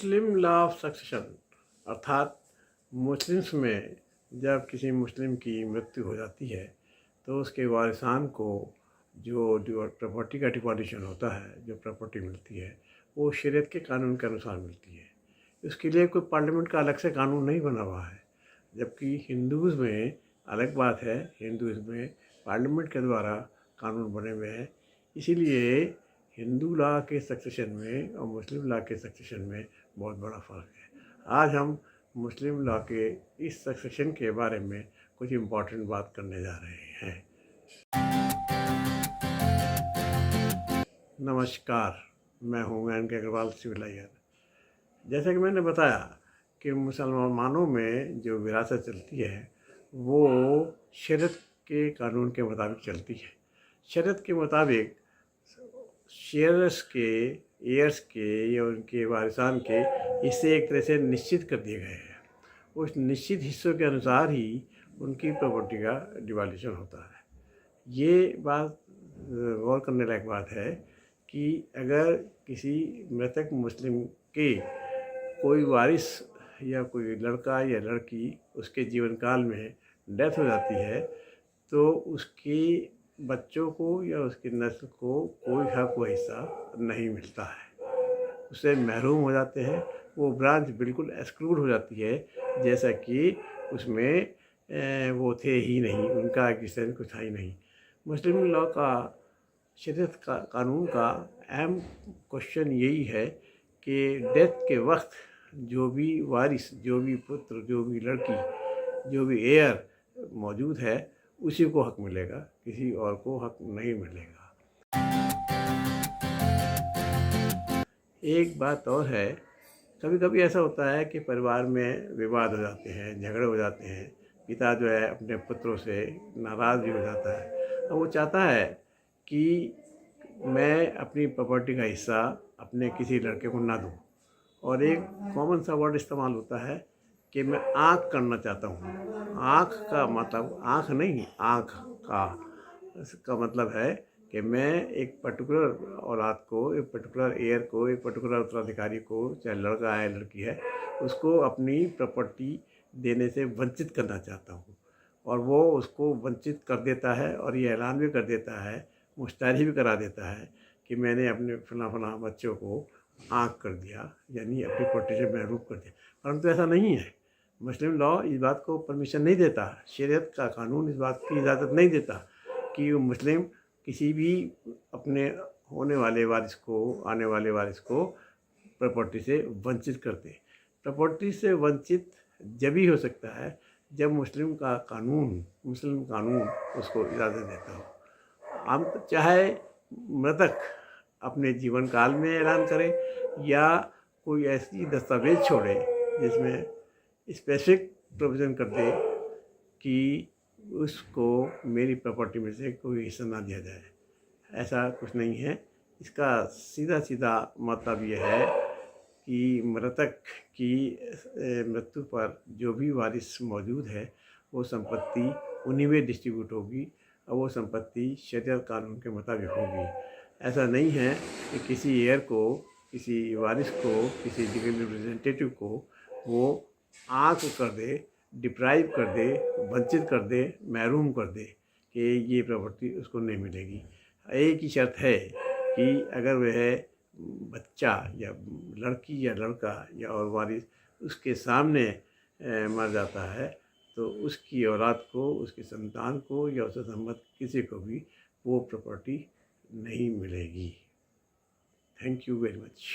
Muslim law of succession अर्थात Muslims में जब किसी मुस्लिम की मृत्यु हो जाती है तो उसके वारिसान को जो प्रॉपर्टी का डिवाल्यूशन होता है, जो प्रॉपर्टी मिलती है वो शरीयत के कानून के अनुसार मिलती है। इसके लिए कोई पार्लियामेंट का अलग से कानून नहीं बना हुआ है, जबकि हिंदूज़ में अलग बात है। हिंदूज़ में पार्लियामेंट के द्वारा कानून बने हुए हैं। इसीलिए हिंदू लॉ के सक्सेशन में और मुस्लिम लॉ के सक्सेशन में बहुत बड़ा फ़र्क है। आज हम मुस्लिम लॉ के इस सक्सेशन के बारे में कुछ इम्पोर्टेंट बात करने जा रहे हैं। नमस्कार, मैं हूँ मयंक अग्रवाल, सिविल लॉयर। जैसा कि मैंने बताया कि मुसलमानों में जो विरासत चलती है वो शरीयत के कानून के मुताबिक चलती है। शरीयत के मुताबिक शेयर्स के, एयर्स के या उनके वारिसान के हिस्से एक तरह से निश्चित कर दिए गए हैं। उस निश्चित हिस्सों के अनुसार ही उनकी प्रॉपर्टी का डिवाल्यूशन होता है। ये बात गौर करने लायक बात है कि अगर किसी मृतक मुस्लिम के कोई वारिस या कोई लड़का या लड़की उसके जीवन काल में डेथ हो जाती है तो उसके बच्चों को या उसकी नस्ल को कोई हक व हिस्सा नहीं मिलता है, उससे महरूम हो जाते हैं। वो ब्रांच बिल्कुल एक्सक्लूड हो जाती है, जैसा कि उसमें वो थे ही नहीं, उनका एग्जिस्टेंस कुछ था ही नहीं। मुस्लिम लॉ का, शरीयत का कानून का अहम क्वेश्चन यही है कि डेथ के वक्त जो भी वारिस, जो भी पुत्र, जो भी लड़की, जो भी एयर मौजूद है उसी को हक मिलेगा, किसी और को हक नहीं मिलेगा। एक बात और है, कभी कभी ऐसा होता है कि परिवार में विवाद हो जाते हैं, झगड़े हो जाते हैं। पिता जो है अपने पुत्रों से नाराज़ भी हो जाता है और वो चाहता है कि मैं अपनी प्रॉपर्टी का हिस्सा अपने किसी लड़के को ना दूँ, और एक कॉमन सा वर्ड इस्तेमाल होता है कि मैं आँख करना चाहता हूँ। आँख का मतलब आँख नहीं, आँख का, इसका मतलब है कि मैं एक पर्टिकुलर औलाद को, एक पर्टिकुलर एयर को, एक पर्टिकुलर उत्तराधिकारी को, चाहे लड़का है लड़की है, उसको अपनी प्रॉपर्टी देने से वंचित करना चाहता हूँ। और वो उसको वंचित कर देता है और ये ऐलान भी कर देता है, मुश्तारी भी करा देता है कि मैंने अपने फलां बच्चों को आँख कर दिया, यानी अपनी प्रॉपर्टी से महरूम कर दिया। परंतु ऐसा नहीं है। मुस्लिम लॉ इस बात को परमिशन नहीं देता, शरीयत का कानून इस बात की इजाज़त नहीं देता कि मुस्लिम किसी भी अपने होने वाले वारिस को, आने वाले वारिस को प्रॉपर्टी से वंचित कर दे। प्रॉपर्टी से वंचित जब ही हो सकता है जब मुस्लिम कानून उसको इजाज़त देता हो। हम चाहे मृतक अपने जीवन काल में ऐलान करे या कोई ऐसी दस्तावेज छोड़े जिसमें स्पेसिफिक प्रोविज़न कर दे कि उसको मेरी प्रॉपर्टी में से कोई हिस्सा ना दिया जाए, ऐसा कुछ नहीं है। इसका सीधा मतलब ये है कि मृतक की मृत्यु पर जो भी वारिस मौजूद है वो संपत्ति उन्हीं में डिस्ट्रीब्यूट होगी और वो संपत्ति शरीयत कानून के मुताबिक होगी। ऐसा नहीं है कि किसी एयर को, किसी वारिस को, किसी लीगल रिप्रेजेंटेटिव को वो आँख कर दे, डिप्राइव कर दे, वंचित कर दे, महरूम कर दे कि ये प्रॉपर्टी उसको नहीं मिलेगी। एक ही शर्त है कि अगर वह बच्चा या लड़की या लड़का या और वारिस उसके सामने मर जाता है तो उसकी औलाद को, उसकी संतान को या उससे संबंधित किसी को भी वो प्रॉपर्टी नहीं मिलेगी। Thank you very much.